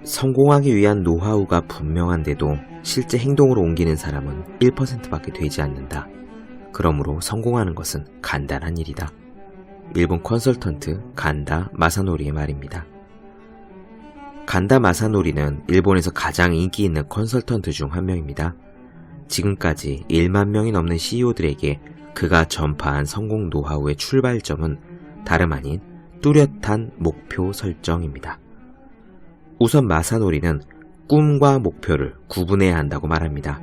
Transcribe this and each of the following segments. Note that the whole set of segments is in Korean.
성공하기 위한 노하우가 분명한데도 실제 행동으로 옮기는 사람은 1%밖에 되지 않는다. 그러므로 성공하는 것은 간단한 일이다. 일본 컨설턴트 간다 마사노리의 말입니다. 간다 마사노리는 일본에서 가장 인기 있는 컨설턴트 중 한 명입니다. 지금까지 1만 명이 넘는 CEO들에게 그가 전파한 성공 노하우의 출발점은 다름 아닌 뚜렷한 목표 설정입니다. 우선 마사노리는 꿈과 목표를 구분해야 한다고 말합니다.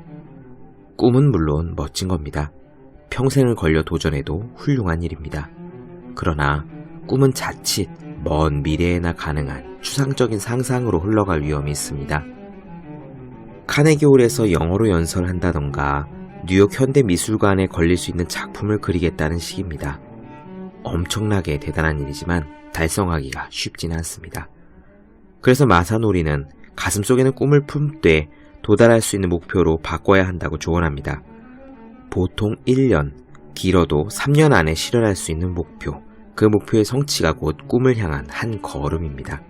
꿈은 물론 멋진 겁니다. 평생을 걸려 도전해도 훌륭한 일입니다. 그러나 꿈은 자칫 먼 미래에나 가능한 추상적인 상상으로 흘러갈 위험이 있습니다. 카네기홀에서 영어로 연설한다던가 뉴욕 현대미술관에 걸릴 수 있는 작품을 그리겠다는 식입니다. 엄청나게 대단한 일이지만 달성하기가 쉽지는 않습니다. 그래서 마사노리는 가슴속에는 꿈을 품되 도달할 수 있는 목표로 바꿔야 한다고 조언합니다. 보통 1년, 길어도 3년 안에 실현할 수 있는 목표, 그 목표의 성취가 곧 꿈을 향한 한 걸음입니다.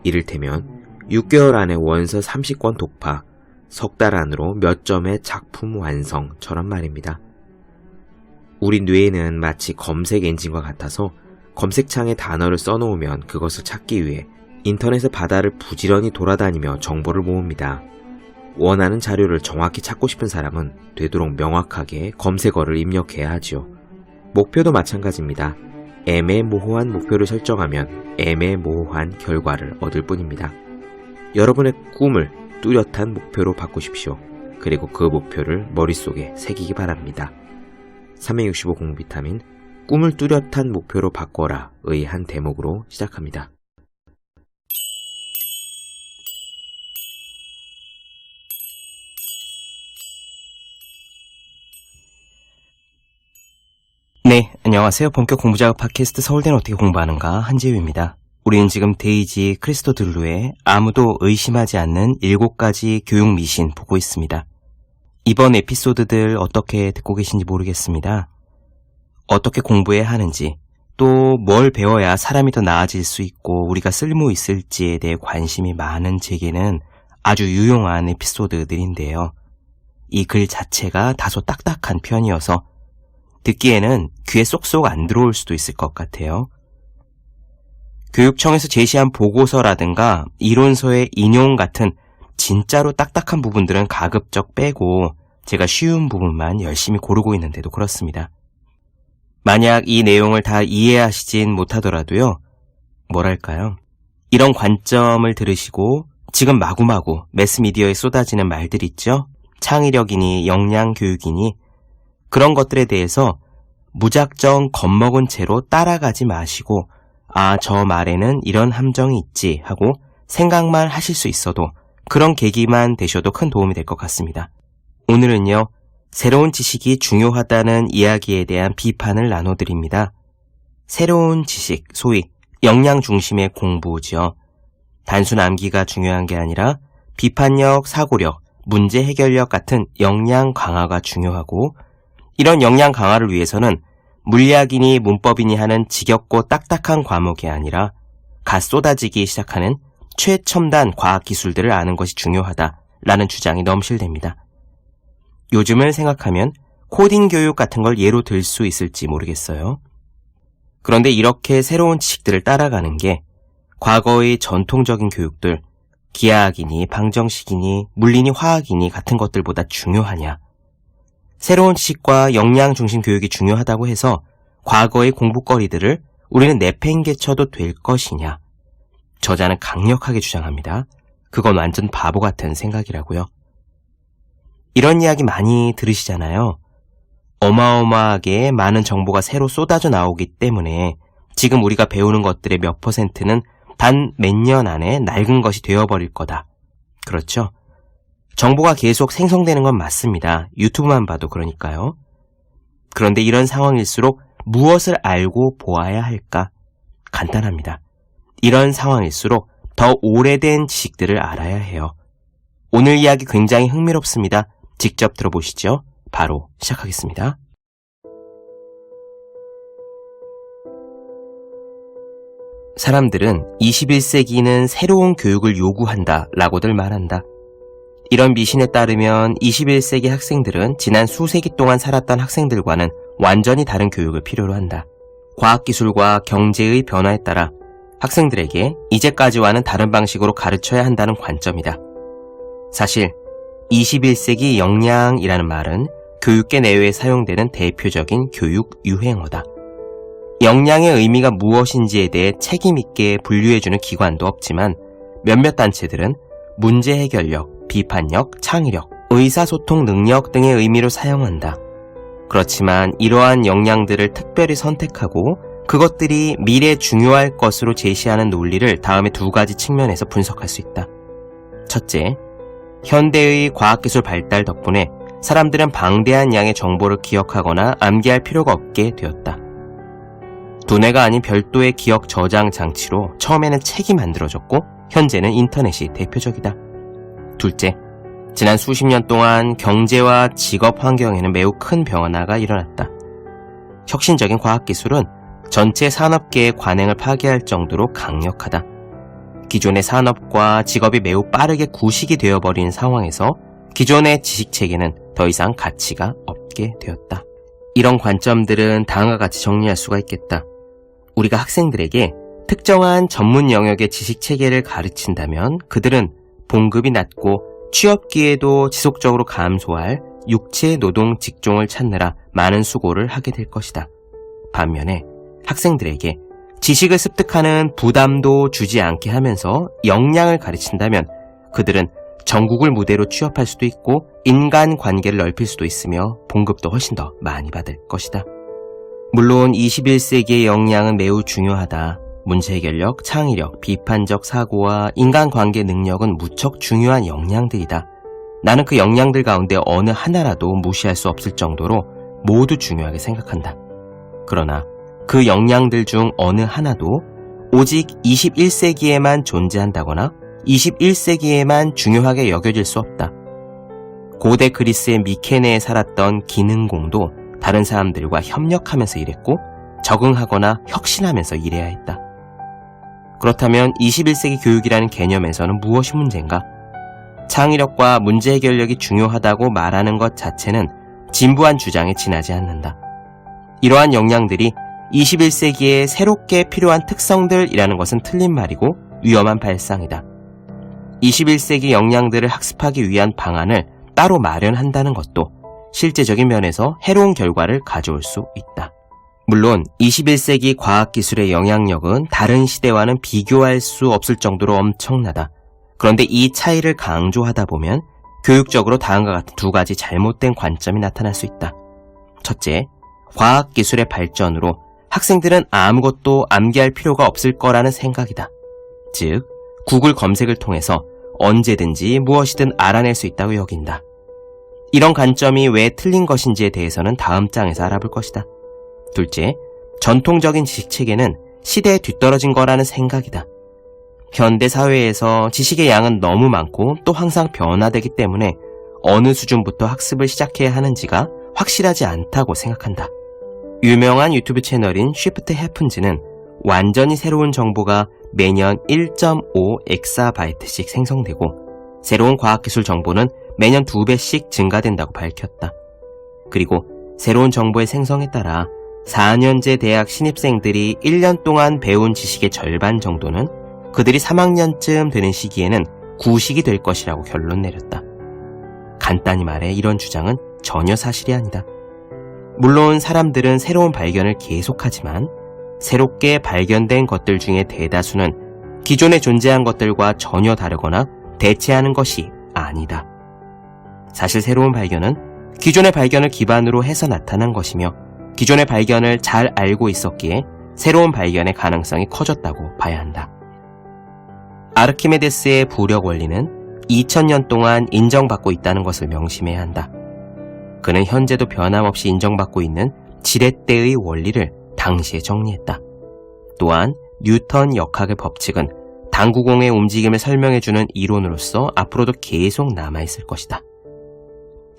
이를테면 6개월 안에 원서 30권 독파, 석 달 안으로 몇 점의 작품 완성처럼 말입니다. 우리 뇌에는 마치 검색 엔진과 같아서 검색창에 단어를 써놓으면 그것을 찾기 위해 인터넷의 바다를 부지런히 돌아다니며 정보를 모읍니다. 원하는 자료를 정확히 찾고 싶은 사람은 되도록 명확하게 검색어를 입력해야 하죠. 목표도 마찬가지입니다. 애매모호한 목표를 설정하면 애매모호한 결과를 얻을 뿐입니다. 여러분의 꿈을 뚜렷한 목표로 바꾸십시오. 그리고 그 목표를 머릿속에 새기기 바랍니다. 365 공비타민 꿈을 뚜렷한 목표로 바꿔라의 한 대목으로 시작합니다. 네, 안녕하세요. 본격 공부작업 팟캐스트 서울대는 어떻게 공부하는가 한재우입니다. 우리는 지금 데이지 크리스토들루의 아무도 의심하지 않는 7가지 교육 미신 보고 있습니다. 이번 에피소드들 어떻게 듣고 계신지 모르겠습니다. 어떻게 공부해야 하는지, 또 뭘 배워야 사람이 더 나아질 수 있고 우리가 쓸모 있을지에 대해 관심이 많은 제게는 아주 유용한 에피소드들인데요. 이 글 자체가 다소 딱딱한 편이어서 듣기에는 귀에 쏙쏙 안 들어올 수도 있을 것 같아요. 교육청에서 제시한 보고서라든가 이론서의 인용 같은 진짜로 딱딱한 부분들은 가급적 빼고 제가 쉬운 부분만 열심히 고르고 있는데도 그렇습니다. 만약 이 내용을 다 이해하시진 못하더라도요, 뭐랄까요? 이런 관점을 들으시고 지금 마구마구 매스미디어에 쏟아지는 말들 있죠? 창의력이니 역량교육이니 그런 것들에 대해서 무작정 겁먹은 채로 따라가지 마시고 저 말에는 이런 함정이 있지 하고 생각만 하실 수 있어도 그런 계기만 되셔도 큰 도움이 될 것 같습니다. 오늘은요, 새로운 지식이 중요하다는 이야기에 대한 비판을 나눠드립니다. 새로운 지식, 소위 역량 중심의 공부죠. 단순 암기가 중요한 게 아니라 비판력, 사고력, 문제 해결력 같은 역량 강화가 중요하고 이런 역량 강화를 위해서는 물리학이니 문법이니 하는 지겹고 딱딱한 과목이 아니라 갓 쏟아지기 시작하는 최첨단 과학기술들을 아는 것이 중요하다라는 주장이 넘실댑니다. 요즘을 생각하면 코딩 교육 같은 걸 예로 들 수 있을지 모르겠어요. 그런데 이렇게 새로운 지식들을 따라가는 게 과거의 전통적인 교육들, 기하학이니 방정식이니 물리니 화학이니 같은 것들보다 중요하냐? 새로운 지식과 역량 중심 교육이 중요하다고 해서 과거의 공부거리들을 우리는 내팽개쳐도 될 것이냐? 저자는 강력하게 주장합니다. 그건 완전 바보 같은 생각이라고요. 이런 이야기 많이 들으시잖아요. 어마어마하게 많은 정보가 새로 쏟아져 나오기 때문에 지금 우리가 배우는 것들의 몇 %는 단 몇 년 안에 낡은 것이 되어버릴 거다. 그렇죠? 정보가 계속 생성되는 건 맞습니다. 유튜브만 봐도 그러니까요. 그런데 이런 상황일수록 무엇을 알고 보아야 할까? 간단합니다. 이런 상황일수록 더 오래된 지식들을 알아야 해요. 오늘 이야기 굉장히 흥미롭습니다. 직접 들어보시죠. 바로 시작하겠습니다. 사람들은 21세기는 새로운 교육을 요구한다 라고들 말한다. 이런 미신에 따르면 21세기 학생들은 지난 수세기 동안 살았던 학생들과는 완전히 다른 교육을 필요로 한다. 과학기술과 경제의 변화에 따라 학생들에게 이제까지와는 다른 방식으로 가르쳐야 한다는 관점이다. 사실 21세기 역량이라는 말은 교육계 내외에 사용되는 대표적인 교육 유행어다. 역량의 의미가 무엇인지에 대해 책임있게 분류해주는 기관도 없지만 몇몇 단체들은 문제 해결력, 비판력, 창의력, 의사소통 능력 등의 의미로 사용한다. 그렇지만 이러한 역량들을 특별히 선택하고 그것들이 미래에 중요할 것으로 제시하는 논리를 다음에 두 가지 측면에서 분석할 수 있다. 첫째, 현대의 과학기술 발달 덕분에 사람들은 방대한 양의 정보를 기억하거나 암기할 필요가 없게 되었다. 두뇌가 아닌 별도의 기억 저장 장치로 처음에는 책이 만들어졌고 현재는 인터넷이 대표적이다. 둘째, 지난 수십 년 동안 경제와 직업 환경에는 매우 큰 변화가 일어났다. 혁신적인 과학기술은 전체 산업계의 관행을 파괴할 정도로 강력하다. 기존의 산업과 직업이 매우 빠르게 구식이 되어버린 상황에서 기존의 지식체계는 더 이상 가치가 없게 되었다. 이런 관점들은 다음과 같이 정리할 수가 있겠다. 우리가 학생들에게 특정한 전문 영역의 지식체계를 가르친다면 그들은 봉급이 낮고 취업 기회도 지속적으로 감소할 육체 노동 직종을 찾느라 많은 수고를 하게 될 것이다. 반면에 학생들에게 지식을 습득하는 부담도 주지 않게 하면서 역량을 가르친다면 그들은 전국을 무대로 취업할 수도 있고 인간관계를 넓힐 수도 있으며 봉급도 훨씬 더 많이 받을 것이다. 물론 21세기의 역량은 매우 중요하다. 문제 해결력, 창의력, 비판적 사고와 인간관계 능력은 무척 중요한 역량들이다. 나는 그 역량들 가운데 어느 하나라도 무시할 수 없을 정도로 모두 중요하게 생각한다. 그러나 그 역량들 중 어느 하나도 오직 21세기에만 존재한다거나 21세기에만 중요하게 여겨질 수 없다. 고대 그리스의 미케네에 살았던 기능공도 다른 사람들과 협력하면서 일했고 적응하거나 혁신하면서 일해야 했다. 그렇다면 21세기 교육이라는 개념에서는 무엇이 문제인가? 창의력과 문제 해결력이 중요하다고 말하는 것 자체는 진부한 주장에 지나지 않는다. 이러한 역량들이 21세기에 새롭게 필요한 특성들이라는 것은 틀린 말이고 위험한 발상이다. 21세기 역량들을 학습하기 위한 방안을 따로 마련한다는 것도 실제적인 면에서 해로운 결과를 가져올 수 있다. 물론 21세기 과학기술의 영향력은 다른 시대와는 비교할 수 없을 정도로 엄청나다. 그런데 이 차이를 강조하다 보면 교육적으로 다음과 같은 두 가지 잘못된 관점이 나타날 수 있다. 첫째, 과학기술의 발전으로 학생들은 아무것도 암기할 필요가 없을 거라는 생각이다. 즉, 구글 검색을 통해서 언제든지 무엇이든 알아낼 수 있다고 여긴다. 이런 관점이 왜 틀린 것인지에 대해서는 다음 장에서 알아볼 것이다. 둘째, 전통적인 지식체계는 시대에 뒤떨어진 거라는 생각이다. 현대 사회에서 지식의 양은 너무 많고 또 항상 변화되기 때문에 어느 수준부터 학습을 시작해야 하는지가 확실하지 않다고 생각한다. 유명한 유튜브 채널인 Shift Happens는 완전히 새로운 정보가 매년 1.5 엑사바이트씩 생성되고 새로운 과학기술 정보는 매년 2배씩 증가된다고 밝혔다. 그리고 새로운 정보의 생성에 따라 4년제 대학 신입생들이 1년 동안 배운 지식의 절반 정도는 그들이 3학년쯤 되는 시기에는 구식이 될 것이라고 결론 내렸다. 간단히 말해 이런 주장은 전혀 사실이 아니다. 물론 사람들은 새로운 발견을 계속하지만 새롭게 발견된 것들 중에 대다수는 기존에 존재한 것들과 전혀 다르거나 대체하는 것이 아니다. 사실 새로운 발견은 기존의 발견을 기반으로 해서 나타난 것이며 기존의 발견을 잘 알고 있었기에 새로운 발견의 가능성이 커졌다고 봐야 한다. 아르키메데스의 부력 원리는 2000년 동안 인정받고 있다는 것을 명심해야 한다. 그는 현재도 변함없이 인정받고 있는 지렛대의 원리를 당시에 정리했다. 또한 뉴턴 역학의 법칙은 당구공의 움직임을 설명해주는 이론으로서 앞으로도 계속 남아있을 것이다.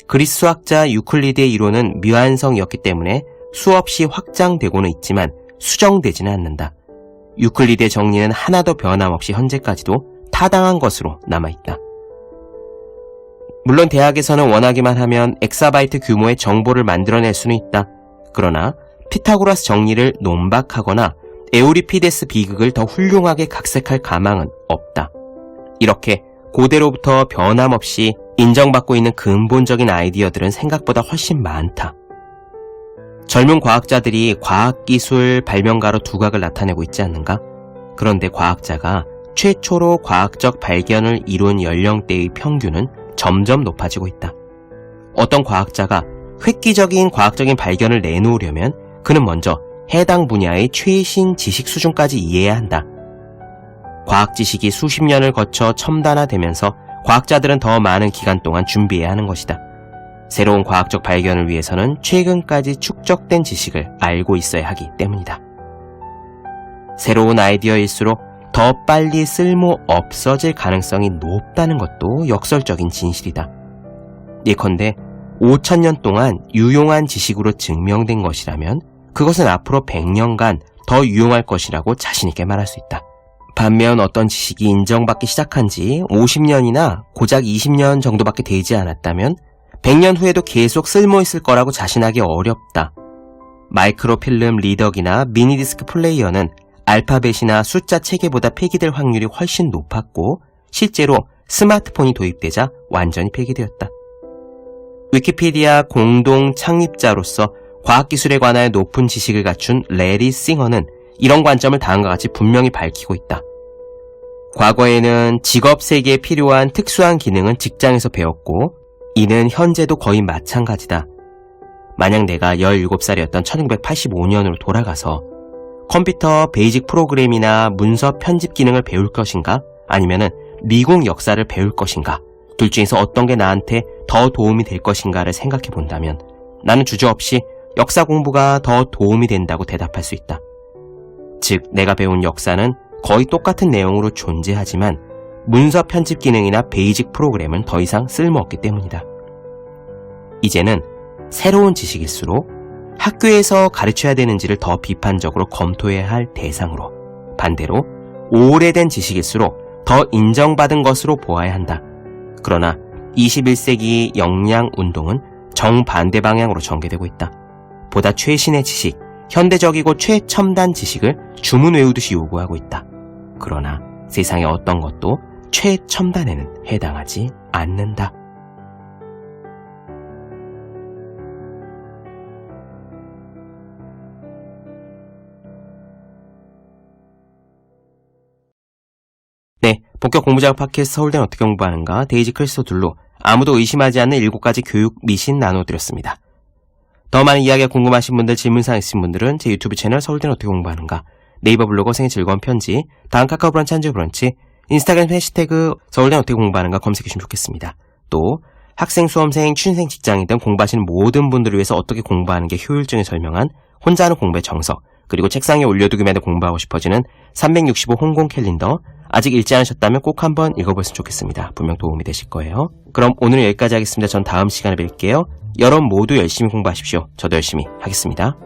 그리스 수학자 유클리드의 이론은 미완성이었기 때문에 수없이 확장되고는 있지만 수정되지는 않는다. 유클리드의 정리는 하나도 변함없이 현재까지도 타당한 것으로 남아있다. 물론 대학에서는 원하기만 하면 엑사바이트 규모의 정보를 만들어낼 수는 있다. 그러나 피타고라스 정리를 논박하거나 에우리피데스 비극을 더 훌륭하게 각색할 가망은 없다. 이렇게 고대로부터 변함없이 인정받고 있는 근본적인 아이디어들은 생각보다 훨씬 많다. 젊은 과학자들이 과학기술 발명가로 두각을 나타내고 있지 않는가? 그런데 과학자가 최초로 과학적 발견을 이룬 연령대의 평균은 점점 높아지고 있다. 어떤 과학자가 획기적인 과학적인 발견을 내놓으려면 그는 먼저 해당 분야의 최신 지식 수준까지 이해해야 한다. 과학 지식이 수십 년을 거쳐 첨단화되면서 과학자들은 더 많은 기간 동안 준비해야 하는 것이다. 새로운 과학적 발견을 위해서는 최근까지 축적된 지식을 알고 있어야 하기 때문이다. 새로운 아이디어일수록 더 빨리 쓸모 없어질 가능성이 높다는 것도 역설적인 진실이다. 예컨대 5,000년 동안 유용한 지식으로 증명된 것이라면 그것은 앞으로 100년간 더 유용할 것이라고 자신있게 말할 수 있다. 반면 어떤 지식이 인정받기 시작한 지 50년이나 고작 20년 정도밖에 되지 않았다면 100년 후에도 계속 쓸모있을 거라고 자신하기 어렵다. 마이크로필름 리더기나 미니디스크 플레이어는 알파벳이나 숫자 체계보다 폐기될 확률이 훨씬 높았고 실제로 스마트폰이 도입되자 완전히 폐기되었다. 위키피디아 공동 창립자로서 과학기술에 관하여 높은 지식을 갖춘 레리 싱어는 이런 관점을 다음과 같이 분명히 밝히고 있다. 과거에는 직업 세계에 필요한 특수한 기능은 직장에서 배웠고 이는 현재도 거의 마찬가지다. 만약 내가 17살이었던 1985년으로 돌아가서 컴퓨터 베이직 프로그램이나 문서 편집 기능을 배울 것인가? 아니면 미국 역사를 배울 것인가? 둘 중에서 어떤 게 나한테 더 도움이 될 것인가를 생각해 본다면 나는 주저없이 역사 공부가 더 도움이 된다고 대답할 수 있다. 즉, 내가 배운 역사는 거의 똑같은 내용으로 존재하지만 문서 편집 기능이나 베이직 프로그램은 더 이상 쓸모없기 때문이다. 이제는 새로운 지식일수록 학교에서 가르쳐야 되는지를 더 비판적으로 검토해야 할 대상으로, 반대로 오래된 지식일수록 더 인정받은 것으로 보아야 한다. 그러나 21세기 역량 운동은 정반대 방향으로 전개되고 있다. 보다 최신의 지식, 현대적이고 최첨단 지식을 주문 외우듯이 요구하고 있다. 그러나 세상의 어떤 것도 최첨단에는 해당하지 않는다. 네, 본격 공부작업 팟캐스트 서울대는 어떻게 공부하는가 데이지 클리스토 둘로 아무도 의심하지 않는 7가지 교육 미신 나눠드렸습니다. 더 많은 이야기가 궁금하신 분들, 질문사항 있으신 분들은 제 유튜브 채널 서울대는 어떻게 공부하는가, 네이버 블로그 생의 즐거운 편지, 다음 카카오 브런치 한주 브런치, 인스타그램 해시태그 서울대는 어떻게 공부하는가 검색해주시면 좋겠습니다. 또 학생, 수험생, 취준생, 직장인 등 공부하시는 모든 분들을 위해서 어떻게 공부하는 게 효율적인 설명한 혼자 하는 공부의 정석, 그리고 책상에 올려두기만 해도 공부하고 싶어지는 365 홍콩 캘린더, 아직 읽지 않으셨다면 꼭 한번 읽어보셨으면 좋겠습니다. 분명 도움이 되실 거예요. 그럼 오늘은 여기까지 하겠습니다. 전 다음 시간에 뵐게요. 여러분 모두 열심히 공부하십시오. 저도 열심히 하겠습니다.